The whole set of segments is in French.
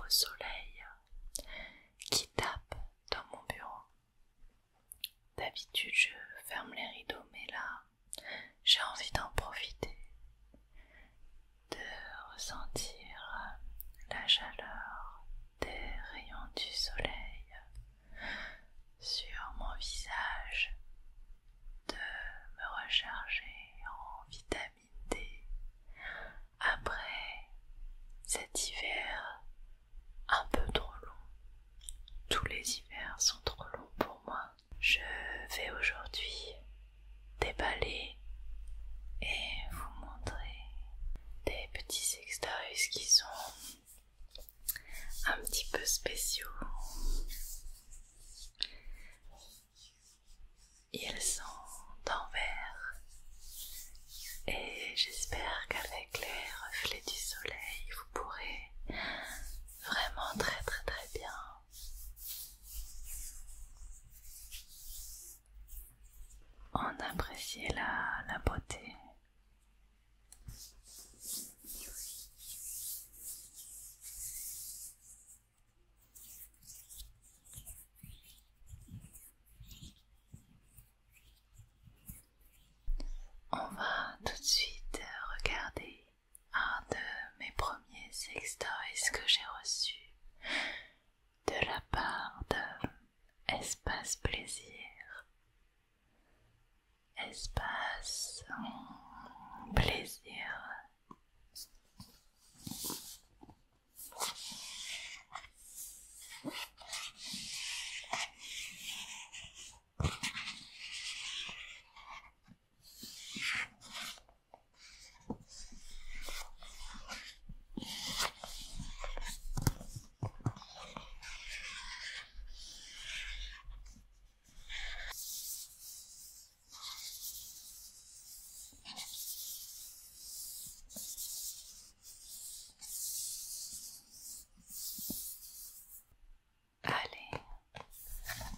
beau soleil qui tape dans mon bureau. D'habitude je ferme les rideaux, mais là j'ai envie d'en profiter, de ressentir la chaleur des rayons du soleil sur mon visage, de me recharger en vitamine D après cet hiver un peu trop long. Tous les hivers sont trop longs pour moi. Je vais aujourd'hui déballer et vous montrer des petits sextoys qui sont un petit peu spéciaux. Ils sont en verre et j'espère qu'avec les reflets du soleil vous pourrez vraiment très bien en apprécier la beauté. On va tout de suite regarder un de mes premiers sextoys que j'ai reçu de la part de Espace Plaisir. Espace Plaisir. Allez,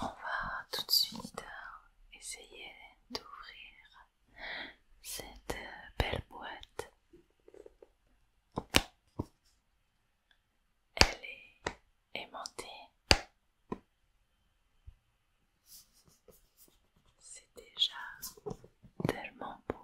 on va tout de suite essayer d'ouvrir cette belle boîte. Elle est aimantée. C'est déjà tellement beau.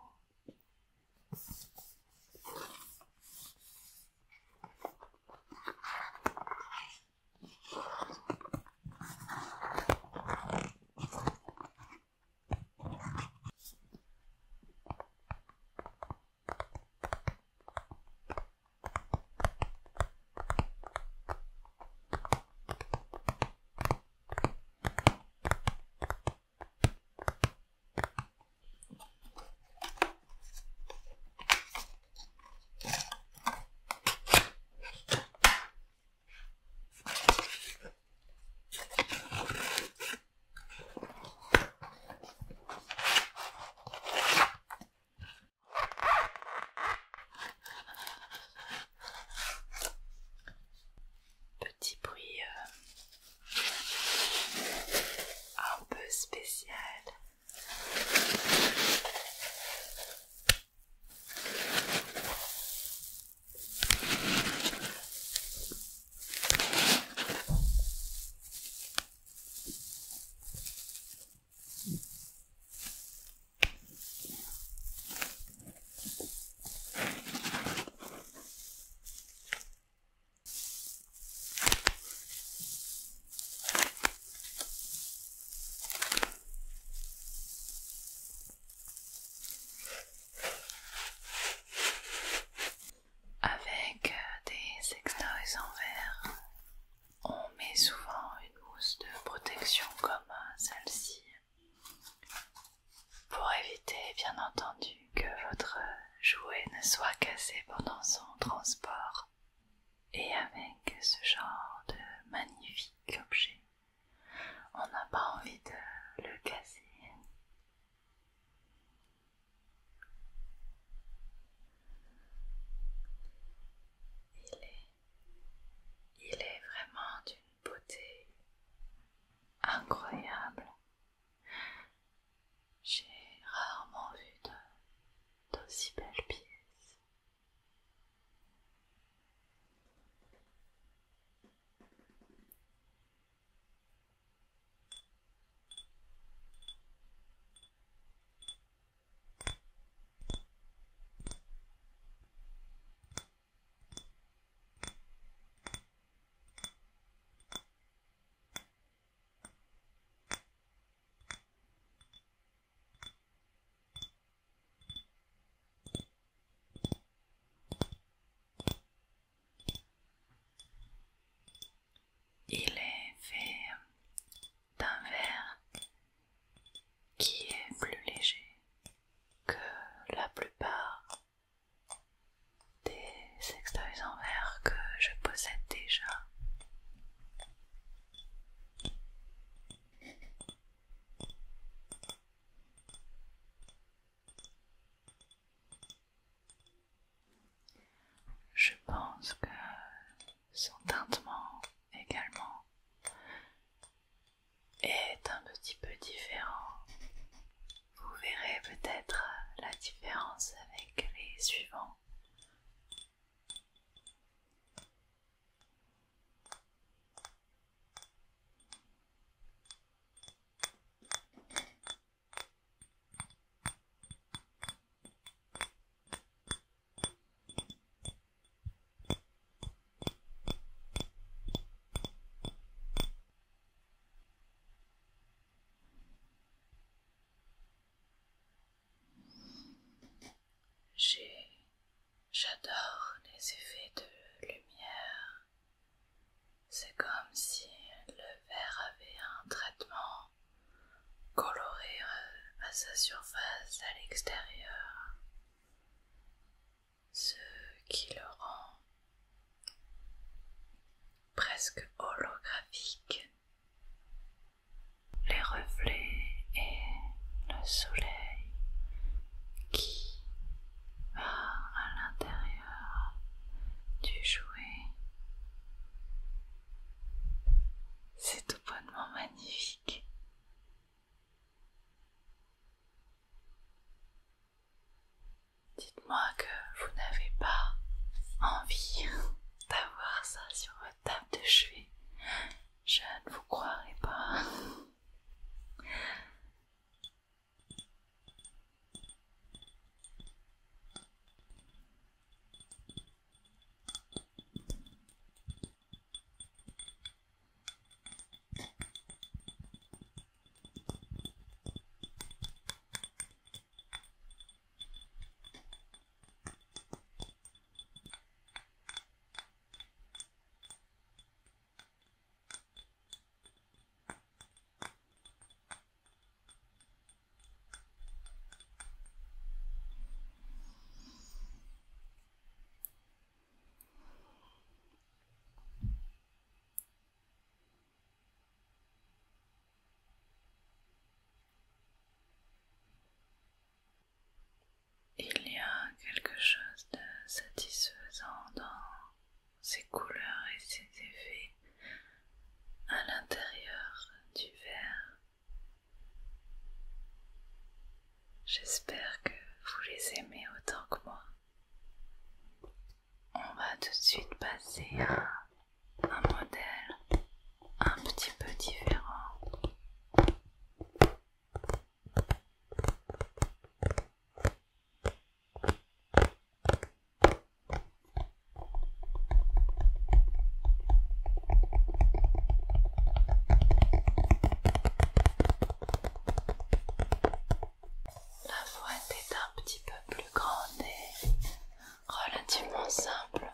Petit bruit un peu spécial. Avec des sextoys en verre, on met souvent une mousse de protection comme celle-ci pour éviter bien entendu que votre jouet ne soit cassé pendant son transport. Et avec ce genre de magnifique objet, on n'a pas envie de le casser. Il est vraiment d'une beauté incroyable. J'ai rarement vu d'aussi belles pièces. je possède déjà. Je pense que son tintement également est un petit peu différent. Vous verrez peut-être la différence avec les suivants. J'adore les effets de lumière. C'est comme si le verre avait un traitement coloré à sa surface à l'extérieur, ce qui le rend presque holographique. Les reflets et le soleil qui va à l'intérieur du jouet, c'est tout bonnement magnifique. Dites-moi que vous n'avez pas envie d'avoir ça sur votre table de chevet. Je ne vous croirais pas. Il y a quelque chose de satisfaisant dans ces couleurs et ces effets à l'intérieur du verre. J'espère que vous les aimez autant que moi. On va tout de suite passer à un modèle un petit peu différent. La boîte est un petit peu plus grande et relativement simple.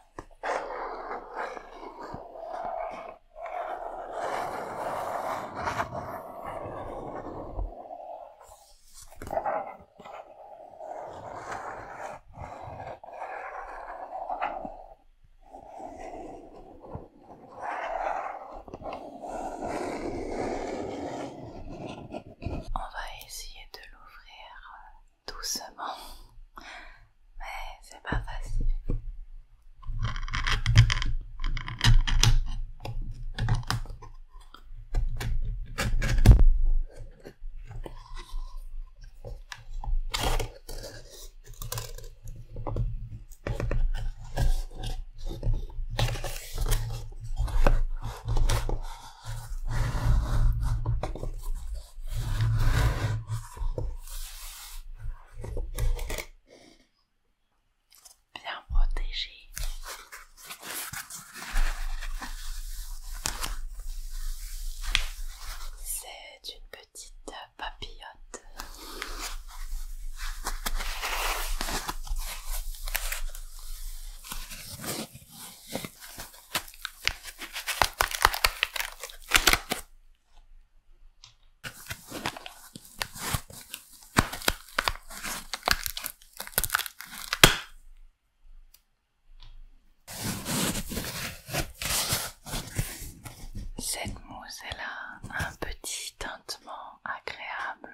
Cette mousse, elle a un petit tintement agréable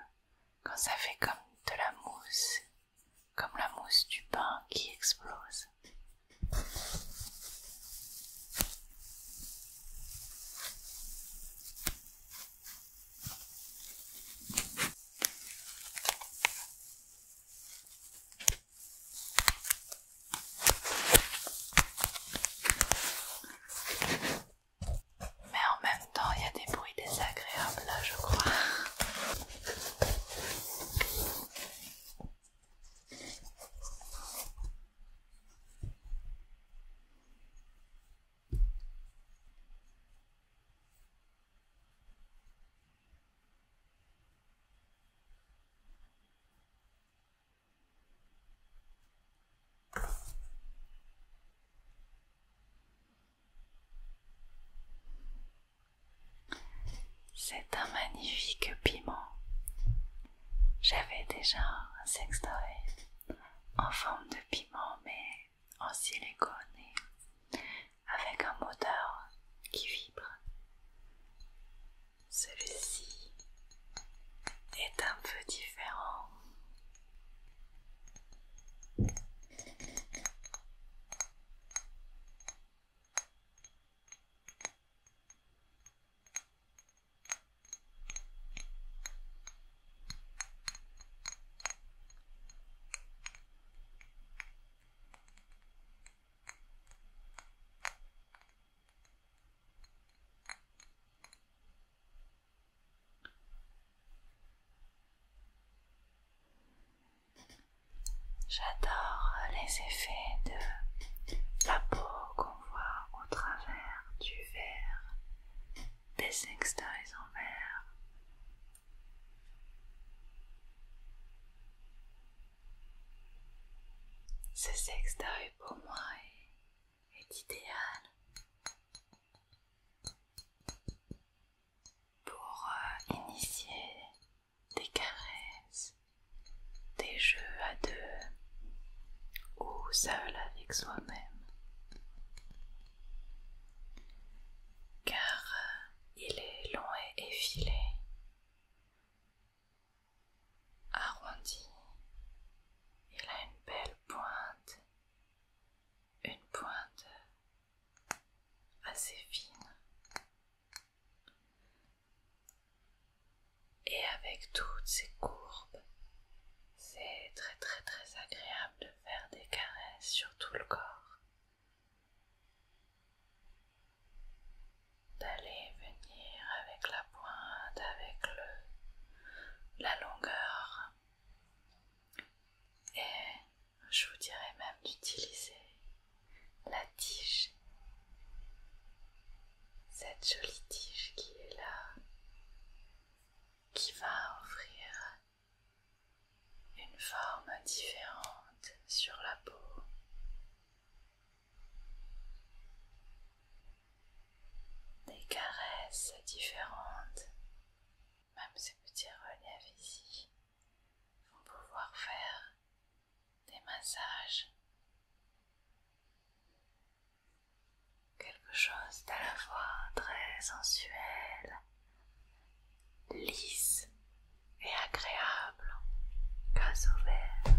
quand ça fait comme de la mousse, comme la mousse du pain qui explose. Mais en même temps, il y a des bruits désagréables là, je crois. C'est un magnifique piment. J'avais déjà un sextoy en forme de piment mais en silicone et avec un moteur qui vibre. Celui-ci est un peu différent. J'adore les effets de la peau qu'on voit au travers du verre, des sextoys en verre. Ce sextoy pour moi est idéal pour initier des caresses, des jeux à deux ou seul avec soi-même, car il est long et effilé, arrondi, il a une belle pointe, une pointe assez fine, et avec toutes ces courbes, c'est très agréable de faire des caresses sur tout le corps, d'aller et venir avec la pointe, avec la longueur, et je vous dirais même d'utiliser la tige, cette jolie tige qui est là, qui va offrir une forme différente sur la peau. Des caresses différentes, même ces petits reliefs ici vont pouvoir faire des massages. Quelque chose d'à la fois très sensuel, lisse et agréable grâce au verre.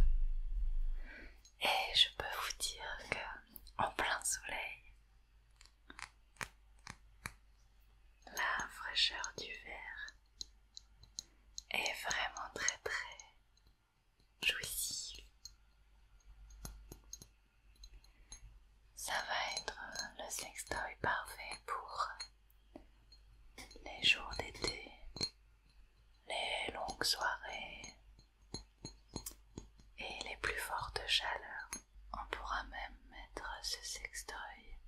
Et je peux vous dire que en plein soleil, la fraîcheur du verre est vraiment très jouissive. Ça va être le sextoy parfait pour les jours d'été, les longues soirées et les plus fortes chaleurs. On pourra même mettre ce sextoy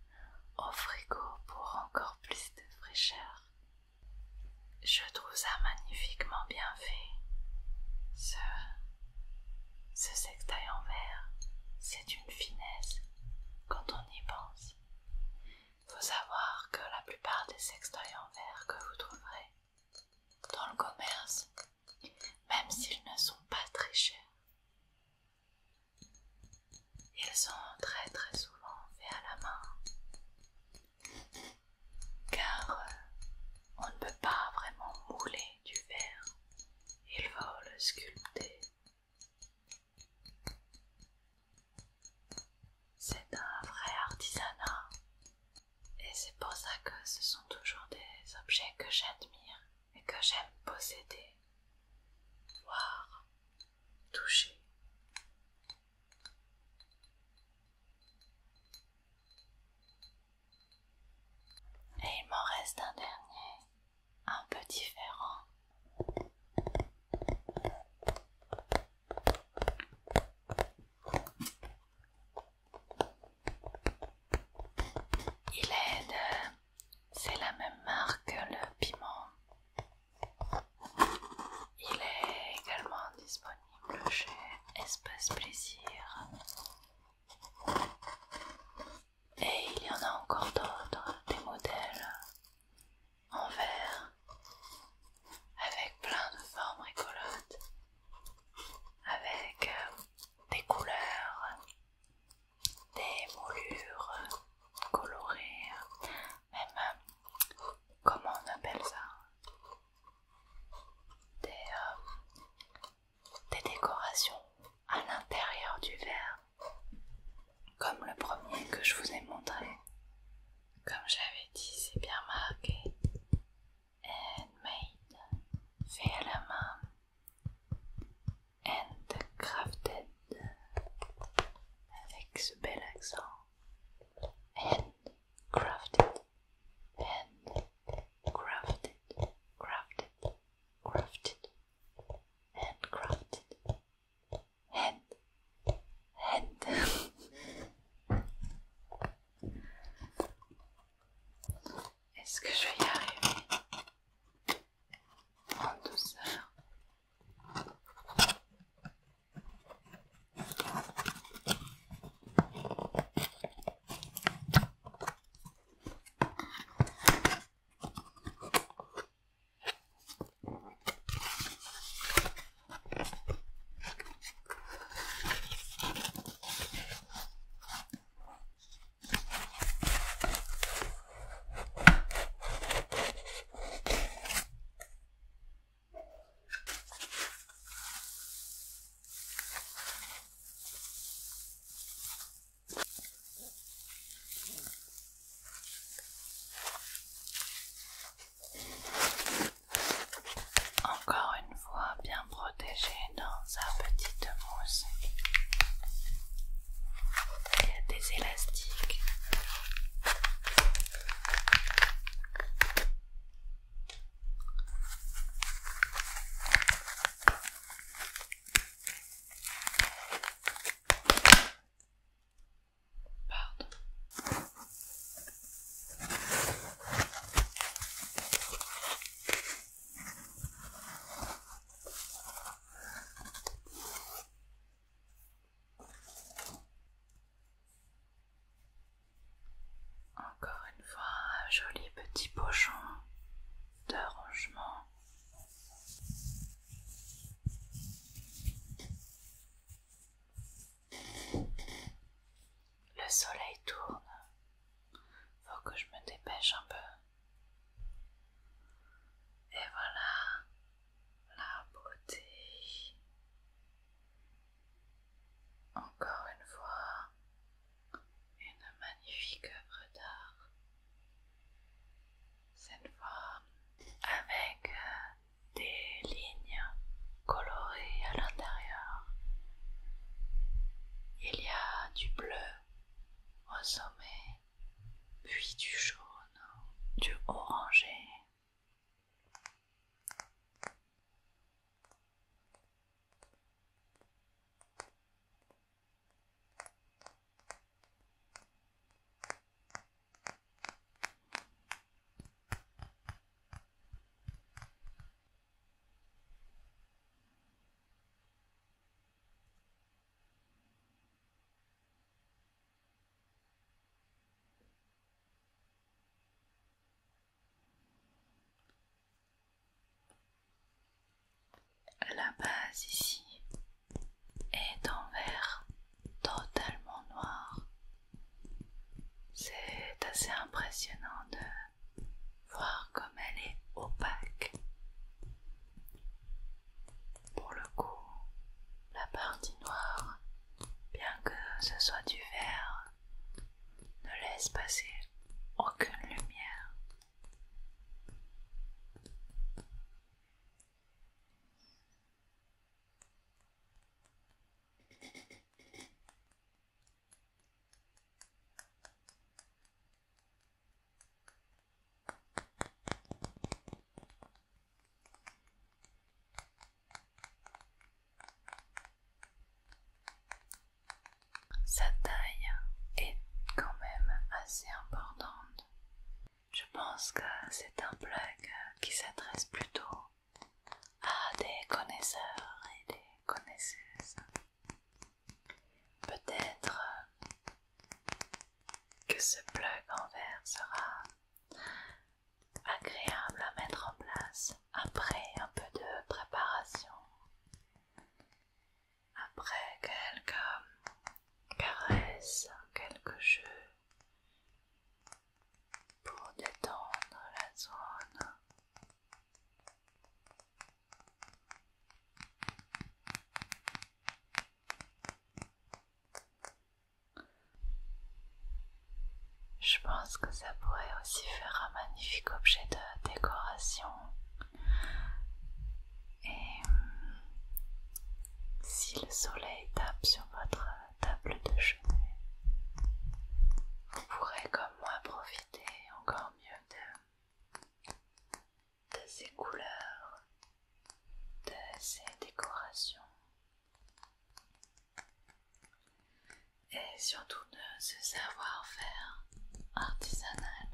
c'est pour ça que ce sont toujours des objets que j'admire et que j'aime posséder, voir, toucher. Et il m'en reste un dernier, un peu différent. C'est la même marque que le piment. Il est également disponible chez Espace Plaisir. Et il y en a encore d'autres, des modèles en verre, avec plein de formes rigolotes, avec des couleurs, des moulures colorées, même, comment on appelle ça, des décorations à l'intérieur du verre, comme le premier que je vous ai montré. Comme j'avais dit, c'est bien marqué handmade, fait à la main, handcrafted, avec ce bel accent. Handcrafted, handcrafted, crafted, crafted, handcrafted, hand. Est-ce que je vais y arriver en douceur? Encore une fois, bien protégé dans sa petite mousse. Il y a des élastiques. Pardon. Encore une fois, un joli petit pochon de rangement. Le soleil tourne. Faut que je me dépêche un peu. Et voilà la beauté. Encore une fois, une magnifique œuvre d'art. Cette fois avec des lignes colorées à l'intérieur. Il y a du bleu au sommet, puis du jaune, du orangé. La base ici est en verre totalement noir. C'est assez impressionnant de voir comme elle est opaque. Pour le coup, la partie noire, bien que ce soit du verre, ne laisse passer aucune lumière. sa taille est quand même assez importante. Je pense que c'est un plug qui s'adresse plutôt à des connaisseurs et des connaisseuses. Peut-être que ce plug en verre sera agréable à mettre en place après un peu de préparation, après quelques caresses, quelques jeux pour détendre la zone. Je pense que ça pourrait aussi faire un magnifique objet de décoration. Et si le soleil tape sur votre table de chevet, vous pourrez comme moi profiter encore mieux de ces couleurs, de ces décorations et surtout de ce savoir-faire artisanal.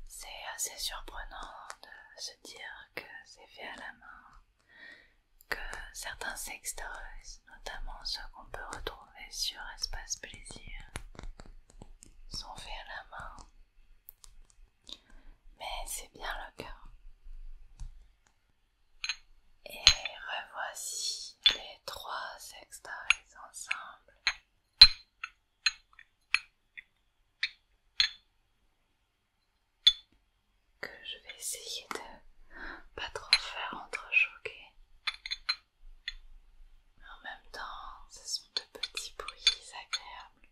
C'est assez surprenant de se dire que c'est fait à la main, que certains sextoys, notamment ceux qu'on peut retrouver sur Espace Plaisir, sont faits à la main. Mais c'est bien le cas. Et revoici les 3 sextoys ensemble. Que je vais essayer de pas trop faire entrechoquer. Mais en même temps, ce sont de petits bruits agréables.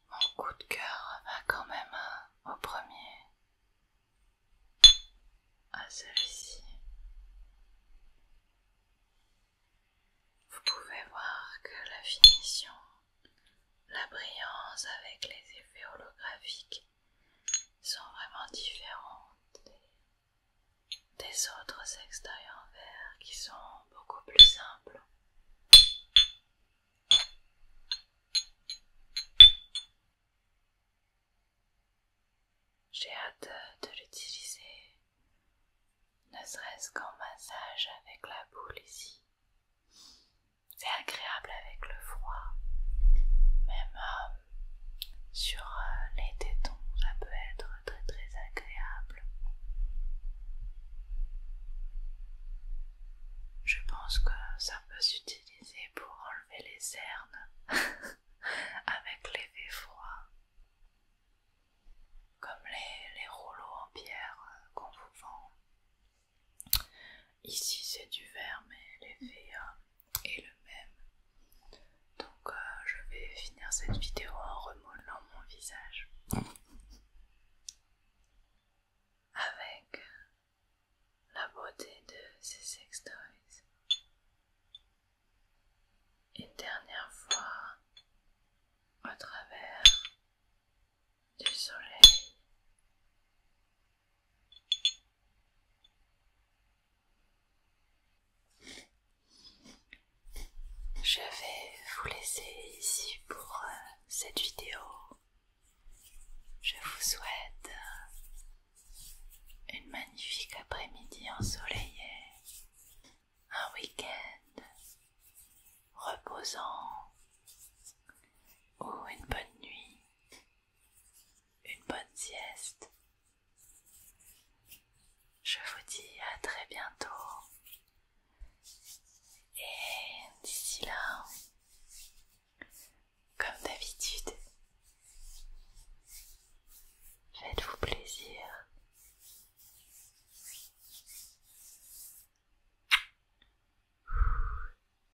Mon coup de cœur va quand même au premier, à celui-ci. Vous pouvez voir que la finition, la brillance avec les effets holographiques sont vraiment différentes des autres sextoys en verre qui sont beaucoup plus simples. J'ai hâte de l'utiliser, ne serait-ce qu'en massage avec la boule ici. C'est agréable avec le froid, même sur les tétons, ça peut être très très agréable. Je pense que ça peut s'utiliser pour enlever les cernes avec l'effet froid, comme les rouleaux en pierre qu'on vous vend. Ici c'est du verre, mais l'effet est le même. Donc je vais finir cette vidéo en remodelant mon visage avec la beauté de ces sextoys. Une dernière fois au travers du soleil. Je vais vous laisser ici pour cette vidéo. Je vous souhaite une magnifique après-midi ensoleillée, un week-end reposant ou une bonne nuit, une bonne sieste.